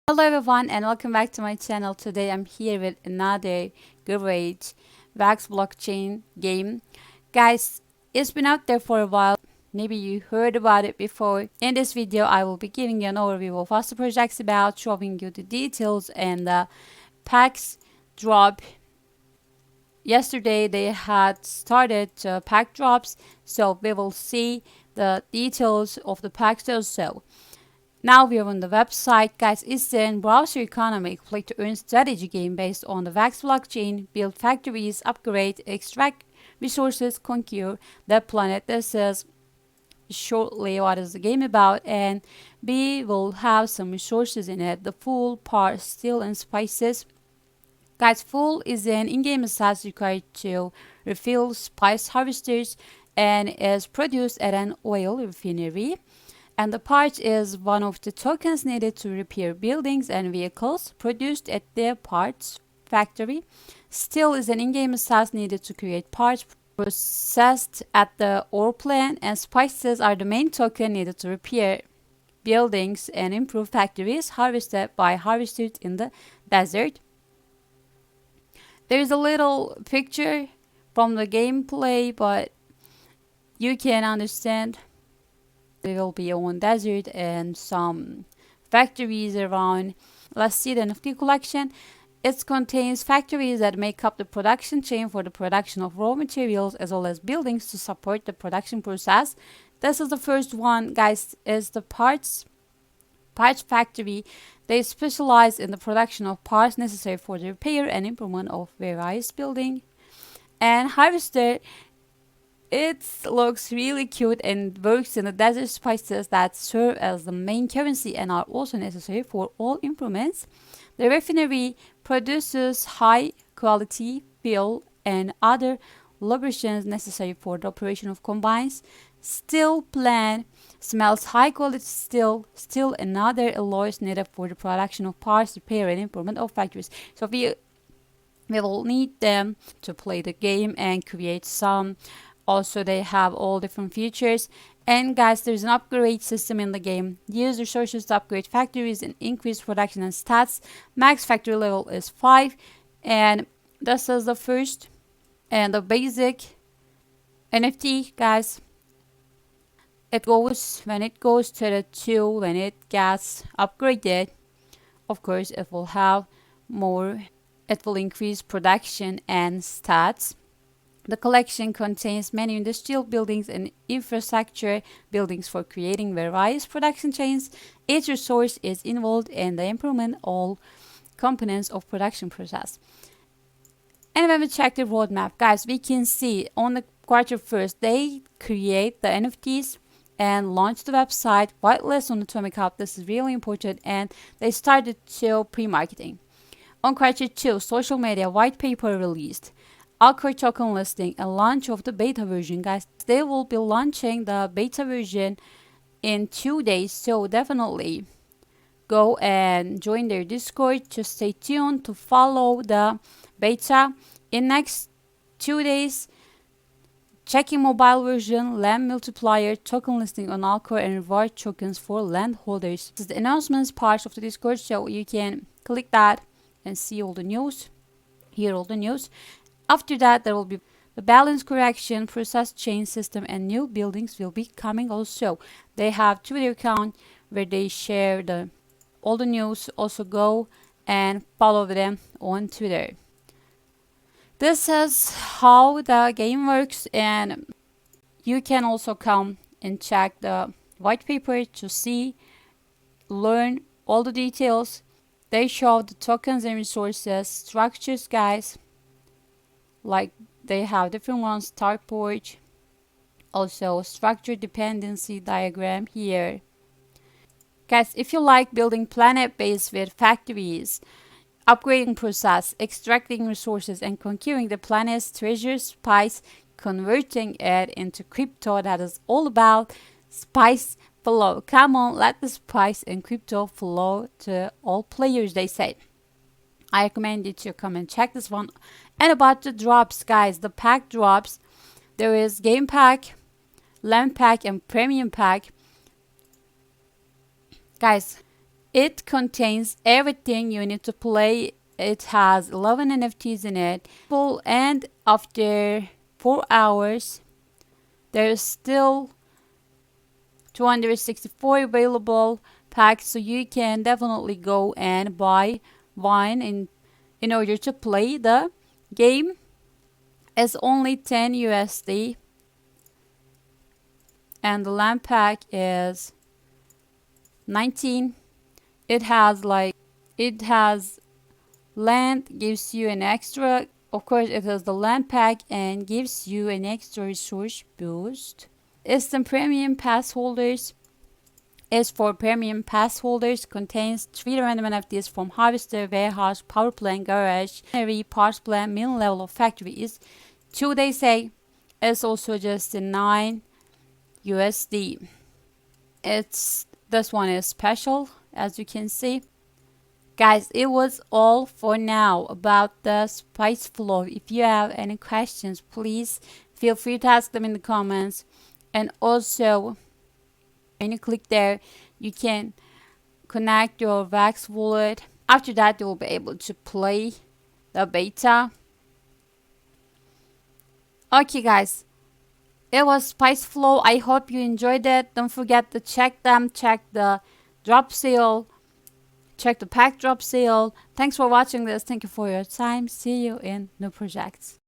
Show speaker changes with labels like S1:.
S1: Hello everyone and welcome back to my channel. Today I'm here with another great Wax blockchain game. Guys, it's been out there for a while. Maybe you heard about it before. In this video I will be giving you an overview of what the project's about, showing you the details and the packs drop. Yesterday they had started pack drops, so we will see the details of the packs also. Now we are on the website. Guys, it's an browser economic play-to-earn strategy game based on the Wax blockchain. Build factories, upgrade, extract resources, conquer the planet. This is shortly what is the game about, and we will have some resources in it. The full, part, steel, and spices. Guys, full is an in-game asset required to refill spice harvesters and is produced at an oil refinery. And the part is one of the tokens needed to repair buildings and vehicles produced at their parts factory. Steel is an in-game asset needed to create parts processed at the ore plant, and spices are the main token needed to repair buildings and improve factories harvested by harvesters in the desert. There's a little picture from the gameplay, but you can understand. There will be one desert and some factories around. Let's see the NFT collection. It contains factories that make up the production chain for the production of raw materials as well as buildings to support the production process. This is the first one, guys, is the parts factory. They specialize in the production of parts necessary for the repair and improvement of various buildings. And harvester, it looks really cute and works in the desert spices that serve as the main currency and are also necessary for all improvements. The refinery produces high quality fuel and other lubricants necessary for the operation of combines. Steel plant smells high quality steel and other alloys needed for the production of parts, repair and improvement of factories. So we will need them to play the game and create some. Also, they have all different features. And guys, there's an upgrade system in the game. Use resources to upgrade factories and increase production and stats. Max factory level is 5. And this is the first and the basic NFT, guys. When it goes to the 2, when it gets upgraded, of course, it will have more. It will increase production and stats. The collection contains many industrial buildings and infrastructure buildings for creating various production chains. Each resource is involved in the improvement of all components of production process. And when we check the roadmap, guys, we can see on the quarter first, they create the NFTs and launch the website, whitelist on Atomic Hub. This is really important, and they started to pre-marketing. On quarter 2, social media white paper released. Alcor token listing and launch of the beta version, guys. They will be launching the beta version in 2 days, so definitely go and join their Discord. Just stay tuned to follow the beta. In next 2 days, checking mobile version, land multiplier, token listing on Alcor, and reward tokens for land holders. This is the announcements part of the Discord, so you can click that and see all the news, hear all the news. After that, there will be the balance correction, process chain system, and new buildings will be coming also. They have Twitter account where they share all the news. Also go and follow them on Twitter. This is how the game works, and you can also come and check the white paper to see, learn all the details. They show the tokens and resources, structures, guys. Like they have different ones, start port, also structure dependency diagram here. Guys, if you like building planet base with factories, upgrading process, extracting resources, and conquering the planet's treasure spice, converting it into crypto, that is all about Spiceflow. Come on, let the spice and crypto flow to all players, they say. I recommend you to come and check this one. And about the drops, guys, the pack drops. There is game pack, land pack, and premium pack. Guys, It contains everything you need to play. It has 11 NFTs in it. And after 4 hours, there's still 264 available packs, so you can definitely go and buy one in order to play the game. It's only 10 USD, and the land pack is 19. It has land, gives you an extra, of course it has the land pack and gives you an extra resource boost. Instant premium pass holders is for premium pass holders, contains 3 random NFTs from Harvester, Warehouse, Power Plant, Garage, Parts Plant, minimum level of factory is 2, they say. It's also just a 9 USD. This one is special, as you can see. Guys, it was all for now about the Spiceflow. If you have any questions, please feel free to ask them in the comments. And also, when you click there, you can connect your Wax wallet. After that, you will be able to play the beta. Okay guys, it was Spiceflow. I hope you enjoyed it. Don't forget to check them. Check the drop sale. Check the pack drop sale. Thanks for watching this. Thank you for your time. See you in new projects.